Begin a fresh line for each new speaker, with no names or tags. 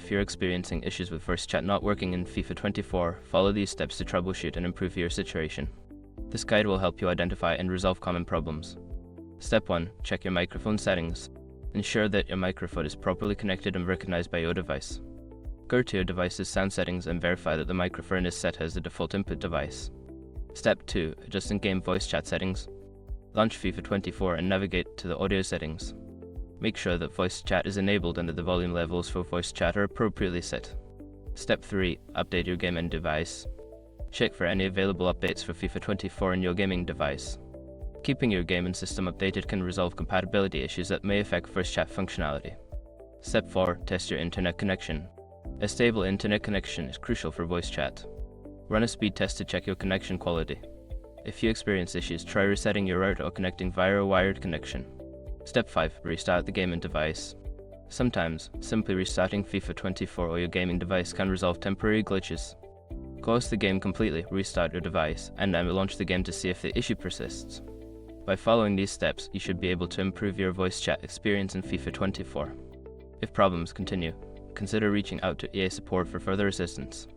If you're experiencing issues with voice chat not working in FIFA 24, follow these steps to troubleshoot and improve your situation. This guide will help you identify and resolve common problems. Step 1. Check your microphone settings. Ensure that your microphone is properly connected and recognized by your device. Go to your device's sound settings and verify that the microphone is set as the default input device. Step 2. Adjust in-game voice chat settings. Launch FIFA 24 and navigate to the audio settings. Make sure that voice chat is enabled and that the volume levels for voice chat are appropriately set. Step 3. Update your game and device. Check for any available updates for FIFA 24 on your gaming device. Keeping your game and system updated can resolve compatibility issues that may affect voice chat functionality. Step 4. Test your internet connection. A stable internet connection is crucial for voice chat. Run a speed test to check your connection quality. If you experience issues, try resetting your router or connecting via a wired connection. Step 5. Restart the game and device. Sometimes, simply restarting FIFA 24 or your gaming device can resolve temporary glitches. Close the game completely, restart your device, and then launch the game to see if the issue persists. By following these steps, you should be able to improve your voice chat experience in FIFA 24. If problems continue, consider reaching out to EA support for further assistance.